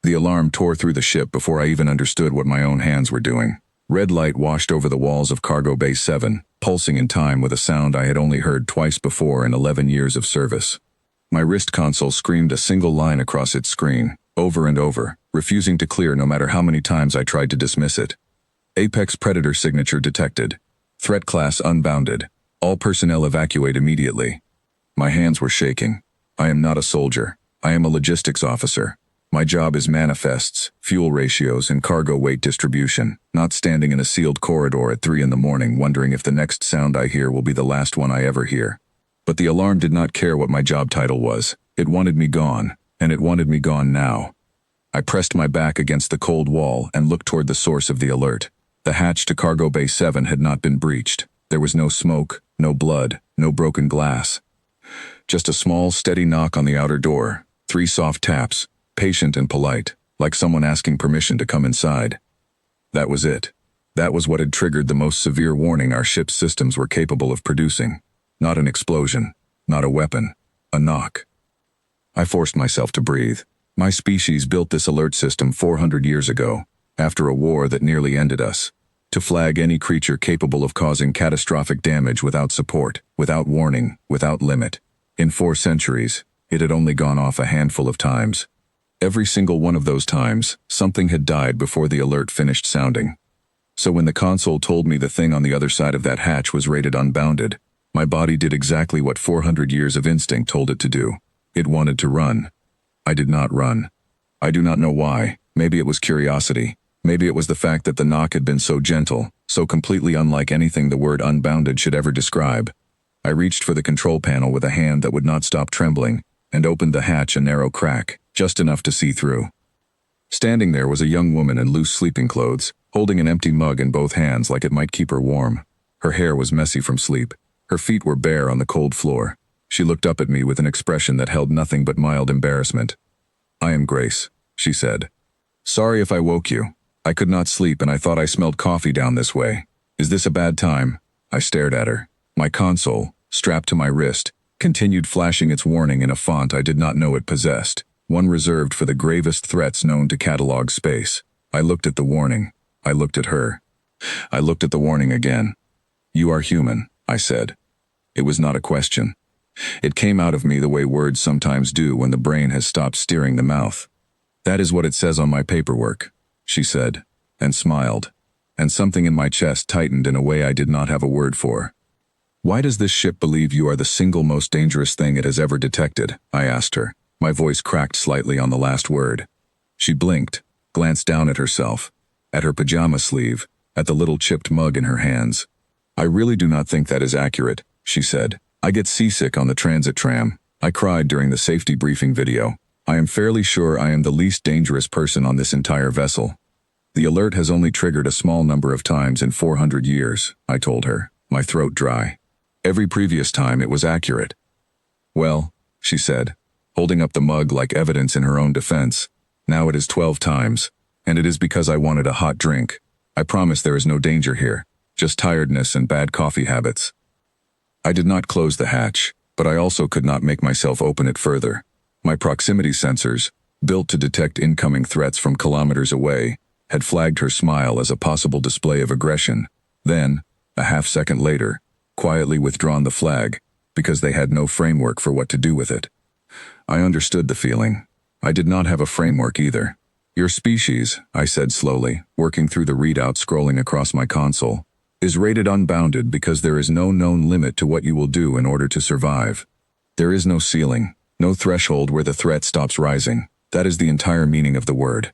The alarm tore through the ship before I even understood what my own hands were doing. Red light washed over the walls of Cargo Bay 7, pulsing in time with a sound I had only heard twice before in 11 years of service. My wrist console screamed a single line across its screen, over and over, refusing to clear no matter how many times I tried to dismiss it. Apex Predator signature detected. Threat class unbounded. All personnel evacuate immediately. My hands were shaking. I am not a soldier. I am a logistics officer. My job is manifests, fuel ratios, and cargo weight distribution, not standing in a sealed corridor at 3 in the morning wondering if the next sound I hear will be the last one I ever hear. But the alarm did not care what my job title was. It wanted me gone, and it wanted me gone now. I pressed my back against the cold wall and looked toward the source of the alert. The hatch to Cargo Bay 7 had not been breached. There was no smoke, no blood, no broken glass. Just a small, steady knock on the outer door, 3 soft taps, patient and polite, like someone asking permission to come inside. That was it. That was what had triggered the most severe warning our ship's systems were capable of producing. Not an explosion, not a weapon, a knock. I forced myself to breathe. My species built this alert system 400 years ago, after a war that nearly ended us, to flag any creature capable of causing catastrophic damage without support, without warning, without limit. In 4 centuries, it had only gone off a handful of times. Every single one of those times, something had died before the alert finished sounding. So when the console told me the thing on the other side of that hatch was rated unbounded, my body did exactly what 400 years of instinct told it to do. It wanted to run. I did not run. I do not know why. Maybe it was curiosity. Maybe it was the fact that the knock had been so gentle, so completely unlike anything the word unbounded should ever describe. I reached for the control panel with a hand that would not stop trembling, and opened the hatch a narrow crack, just enough to see through. Standing there was a young woman in loose sleeping clothes, holding an empty mug in both hands like it might keep her warm. Her hair was messy from sleep. Her feet were bare on the cold floor. She looked up at me with an expression that held nothing but mild embarrassment. "I am Grace," she said. "Sorry if I woke you. I could not sleep and I thought I smelled coffee down this way. Is this a bad time?" I stared at her. My console, strapped to my wrist, continued flashing its warning in a font I did not know it possessed, one reserved for the gravest threats known to catalog space. I looked at the warning. I looked at her. I looked at the warning again. "You are human," I said. It was not a question. It came out of me the way words sometimes do when the brain has stopped steering the mouth. "That is what it says on my paperwork," she said, and smiled, and something in my chest tightened in a way I did not have a word for. "Why does this ship believe you are the single most dangerous thing it has ever detected?" I asked her. My voice cracked slightly on the last word. She blinked, glanced down at herself, at her pajama sleeve, at the little chipped mug in her hands. "I really do not think that is accurate," she said. "I get seasick on the transit tram. I cried during the safety briefing video. I am fairly sure I am the least dangerous person on this entire vessel." "The alert has only triggered a small number of times in 400 years, I told her, my throat dry. "Every previous time it was accurate." "Well," she said, holding up the mug like evidence in her own defense, "now it is 12 times, and it is because I wanted a hot drink. I promise there is no danger here, just tiredness and bad coffee habits." I did not close the hatch, but I also could not make myself open it further. My proximity sensors, built to detect incoming threats from kilometers away, had flagged her smile as a possible display of aggression. Then, a half-second later, quietly withdrawn the flag, because they had no framework for what to do with it. I understood the feeling. I did not have a framework either. "Your species," I said slowly, working through the readout scrolling across my console, "is rated unbounded because there is no known limit to what you will do in order to survive. There is no ceiling, no threshold where the threat stops rising. That is the entire meaning of the word."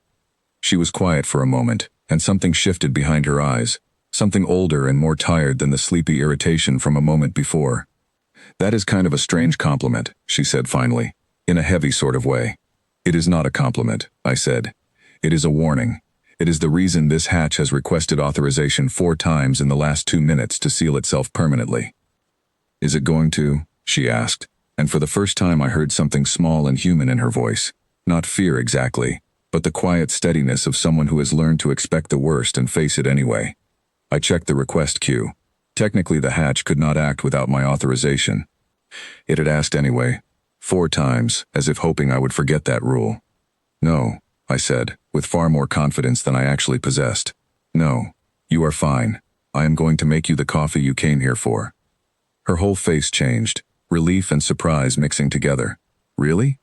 She was quiet for a moment, and something shifted behind her eyes, something older and more tired than the sleepy irritation from a moment before. "That is kind of a strange compliment," she said finally, in a heavy sort of way. "It is not a compliment," I said. "It is a warning. It is the reason this hatch has requested authorization 4 times in the last 2 minutes to seal itself permanently." "Is it going to?" she asked, and for the first time I heard something small and human in her voice. Not fear exactly, but the quiet steadiness of someone who has learned to expect the worst and face it anyway. I checked the request queue. Technically the hatch could not act without my authorization. It had asked anyway, 4 times, as if hoping I would forget that rule. "No," I said, with far more confidence than I actually possessed. No, you are fine. I am going to make you the coffee you came here for. Her whole face changed, relief and surprise mixing together. Really?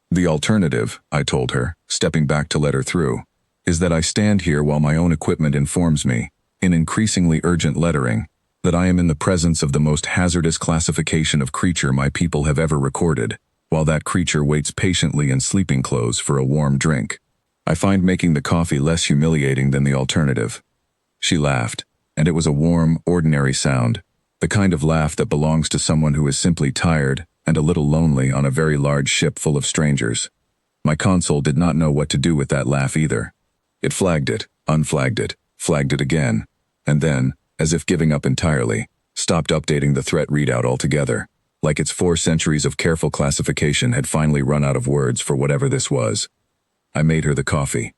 The alternative, I told her, stepping back to let her through, is that I stand here while my own equipment informs me, in increasingly urgent lettering, that I am in the presence of the most hazardous classification of creature my people have ever recorded, while that creature waits patiently in sleeping clothes for a warm drink. I find making the coffee less humiliating than the alternative. She laughed, and it was a warm, ordinary sound, the kind of laugh that belongs to someone who is simply tired and a little lonely on a very large ship full of strangers. My console did not know what to do with that laugh either. It flagged it, unflagged it, flagged it again, and then, as if giving up entirely, stopped updating the threat readout altogether, like its 4 centuries of careful classification had finally run out of words for whatever this was. I made her the coffee.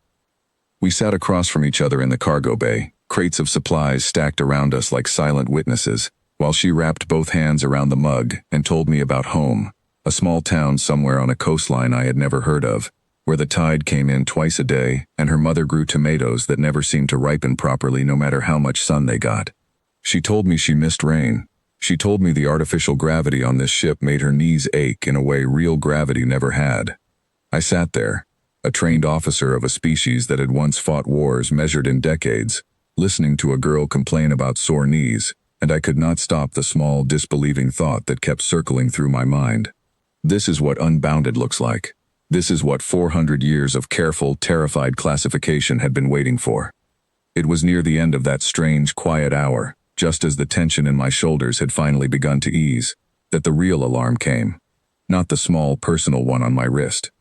We sat across from each other in the cargo bay, crates of supplies stacked around us like silent witnesses, while she wrapped both hands around the mug and told me about home, a small town somewhere on a coastline I had never heard of, where the tide came in twice a day and her mother grew tomatoes that never seemed to ripen properly no matter how much sun they got. She told me she missed rain. She told me the artificial gravity on this ship made her knees ache in a way real gravity never had. I sat there, a trained officer of a species that had once fought wars measured in decades, listening to a girl complain about sore knees, and I could not stop the small, disbelieving thought that kept circling through my mind. This is what Unbounded looks like. This is what 400 years of careful, terrified classification had been waiting for. It was near the end of that strange, quiet hour, just as the tension in my shoulders had finally begun to ease, that the real alarm came. Not the small, personal one on my wrist.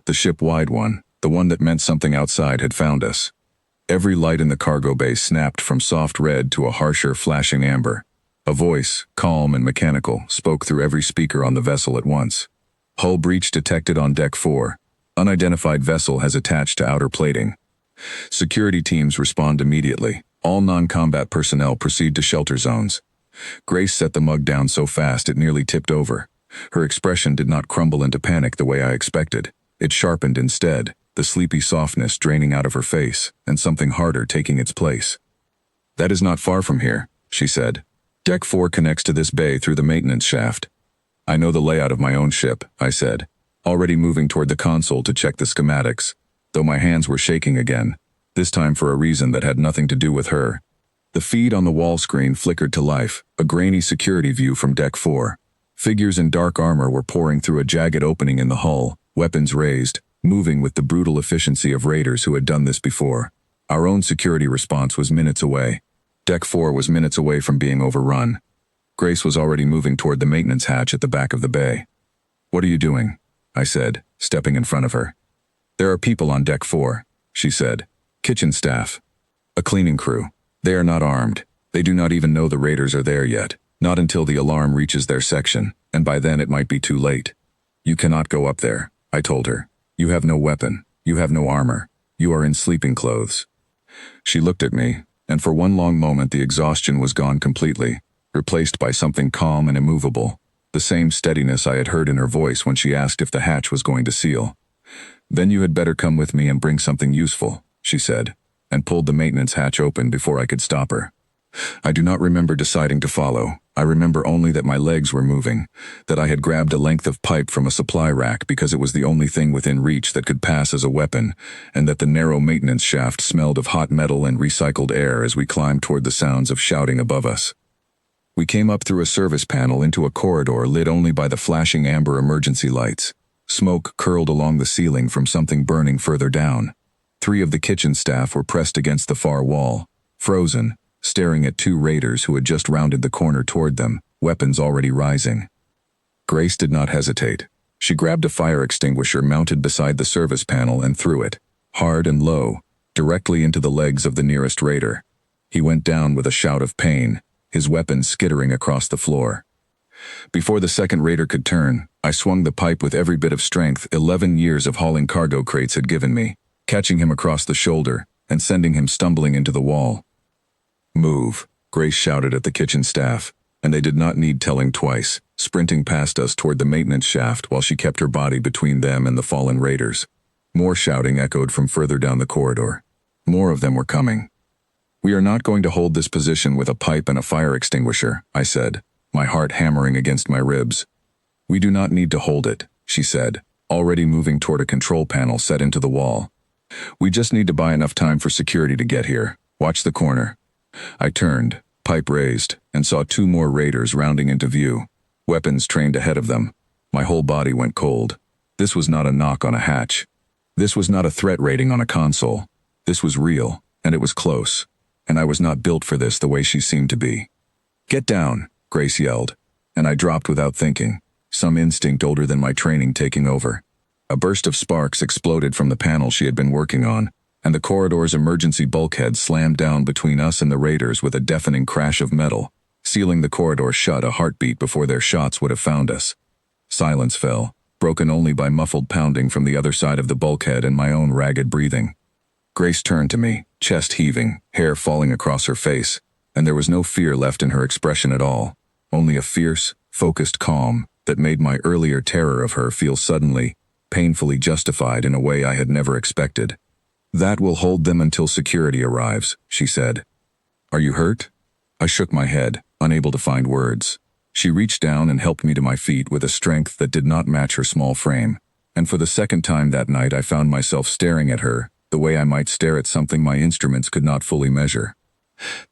The ship-wide one, the one that meant something outside had found us. Every light in the cargo bay snapped from soft red to a harsher, flashing amber. A voice, calm and mechanical, spoke through every speaker on the vessel at once. Hull breach detected on Deck 4. Unidentified vessel has attached to outer plating. Security teams respond immediately. All non-combat personnel proceed to shelter zones. Grace set the mug down so fast it nearly tipped over. Her expression did not crumble into panic the way I expected. It sharpened instead, the sleepy softness draining out of her face, and something harder taking its place. "That is not far from here," she said. "Deck 4 connects to this bay through the maintenance shaft." "I know the layout of my own ship," I said, already moving toward the console to check the schematics, though my hands were shaking again, this time for a reason that had nothing to do with her. The feed on the wall screen flickered to life, a grainy security view from Deck 4. Figures in dark armor were pouring through a jagged opening in the hull, weapons raised, moving with the brutal efficiency of raiders who had done this before. Our own security response was minutes away. Deck 4 was minutes away from being overrun. Grace was already moving toward the maintenance hatch at the back of the bay. "What are you doing?" I said, stepping in front of her. "There are people on Deck 4, she said. "Kitchen staff. A cleaning crew. They are not armed. They do not even know the raiders are there yet, not until the alarm reaches their section, and by then it might be too late. You cannot go up there," I told her. "You have no weapon. You have no armor. You are in sleeping clothes." She looked at me, and for one long moment the exhaustion was gone completely, replaced by something calm and immovable, the same steadiness I had heard in her voice when she asked if the hatch was going to seal. "Then you had better come with me and bring something useful," she said, and pulled the maintenance hatch open before I could stop her. I do not remember deciding to follow. I remember only that my legs were moving, that I had grabbed a length of pipe from a supply rack because it was the only thing within reach that could pass as a weapon, and that the narrow maintenance shaft smelled of hot metal and recycled air as we climbed toward the sounds of shouting above us. We came up through a service panel into a corridor lit only by the flashing amber emergency lights. Smoke curled along the ceiling from something burning further down. 3 of the kitchen staff were pressed against the far wall, frozen, staring at 2 raiders who had just rounded the corner toward them, weapons already rising. Grace did not hesitate. She grabbed a fire extinguisher mounted beside the service panel and threw it, hard and low, directly into the legs of the nearest raider. He went down with a shout of pain, his weapon skittering across the floor. Before the second raider could turn, I swung the pipe with every bit of strength 11 years of hauling cargo crates had given me, catching him across the shoulder and sending him stumbling into the wall. "Move," Grace shouted at the kitchen staff, and they did not need telling twice, sprinting past us toward the maintenance shaft while she kept her body between them and the fallen raiders. More shouting echoed from further down the corridor. More of them were coming. "We are not going to hold this position with a pipe and a fire extinguisher," I said, my heart hammering against my ribs. "We do not need to hold it," she said, already moving toward a control panel set into the wall. "We just need to buy enough time for security to get here. Watch the corner." I turned, pipe raised, and saw 2 more raiders rounding into view, weapons trained ahead of them. My whole body went cold. This was not a knock on a hatch. This was not a threat rating on a console. This was real, and it was close. And I was not built for this the way she seemed to be. "Get down," Grace yelled, and I dropped without thinking, some instinct older than my training taking over. A burst of sparks exploded from the panel she had been working on, and the corridor's emergency bulkhead slammed down between us and the raiders with a deafening crash of metal, sealing the corridor shut a heartbeat before their shots would have found us. Silence fell, broken only by muffled pounding from the other side of the bulkhead and my own ragged breathing. Grace turned to me, chest heaving, hair falling across her face, and there was no fear left in her expression at all, only a fierce, focused calm that made my earlier terror of her feel suddenly, painfully justified in a way I had never expected. "That will hold them until security arrives," she said. "Are you hurt?" I shook my head, unable to find words. She reached down and helped me to my feet with a strength that did not match her small frame, and for the second time that night I found myself staring at her, the way I might stare at something my instruments could not fully measure.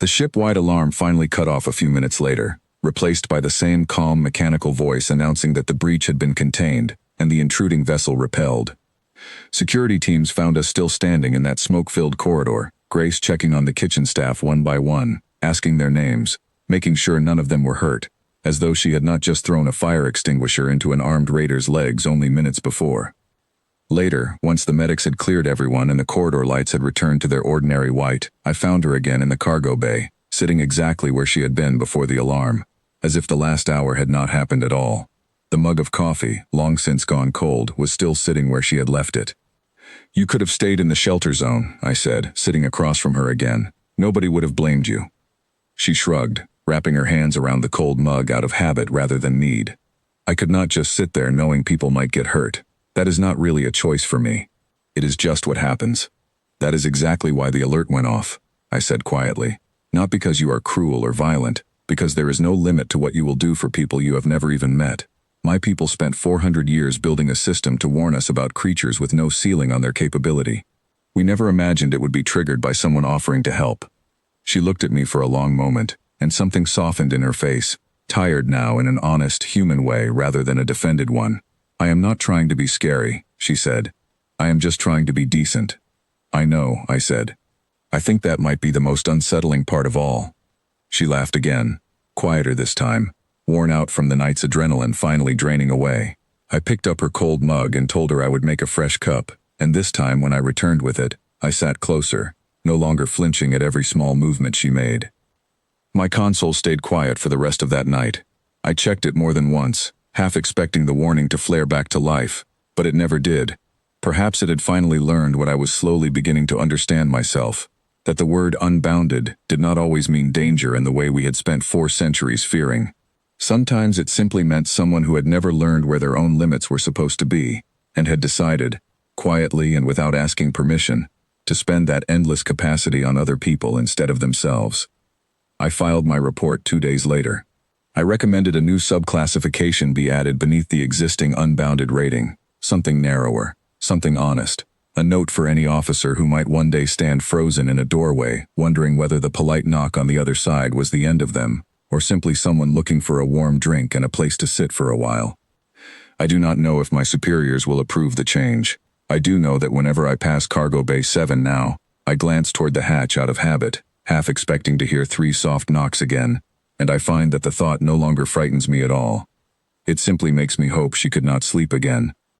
The ship-wide alarm finally cut off a few minutes later, replaced by the same calm mechanical voice announcing that the breach had been contained and the intruding vessel repelled. Security teams found us still standing in that smoke-filled corridor, Grace checking on the kitchen staff one by one, asking their names, making sure none of them were hurt, as though she had not just thrown a fire extinguisher into an armed raider's legs only minutes before. Later, once the medics had cleared everyone and the corridor lights had returned to their ordinary white, I found her again in the cargo bay, sitting exactly where she had been before the alarm, as if the last hour had not happened at all. The mug of coffee, long since gone cold, was still sitting where she had left it. "You could have stayed in the shelter zone," I said, sitting across from her again. "Nobody would have blamed you." She shrugged, wrapping her hands around the cold mug out of habit rather than need. "I could not just sit there knowing people might get hurt. That is not really a choice for me. It is just what happens. That is exactly why the alert went off," I said quietly. "Not because you are cruel or violent, because there is no limit to what you will do for people you have never even met. My people spent 400 years building a system to warn us about creatures with no ceiling on their capability. We never imagined it would be triggered by someone offering to help." She looked at me for a long moment, and something softened in her face, tired now in an honest, human way rather than a defended one. "I am not trying to be scary," she said. "I am just trying to be decent." "I know," I said. "I think that might be the most unsettling part of all." She laughed again, quieter this time, worn out from the night's adrenaline finally draining away. I picked up her cold mug and told her I would make a fresh cup, and this time when I returned with it, I sat closer, no longer flinching at every small movement she made. My console stayed quiet for the rest of that night. I checked it more than once, half expecting the warning to flare back to life, but it never did. Perhaps it had finally learned what I was slowly beginning to understand myself, that the word unbounded did not always mean danger in the way we had spent 4 centuries fearing. Sometimes it simply meant someone who had never learned where their own limits were supposed to be, and had decided, quietly and without asking permission, to spend that endless capacity on other people instead of themselves. I filed my report 2 days later. I recommended a new subclassification be added beneath the existing unbounded rating, something narrower, something honest, a note for any officer who might one day stand frozen in a doorway, wondering whether the polite knock on the other side was the end of them, or simply someone looking for a warm drink and a place to sit for a while. I do not know if my superiors will approve the change. I do know that whenever I pass Cargo Bay 7 now, I glance toward the hatch out of habit, half expecting to hear 3 soft knocks again, and I find that the thought no longer frightens me at all. It simply makes me hope she could not sleep again,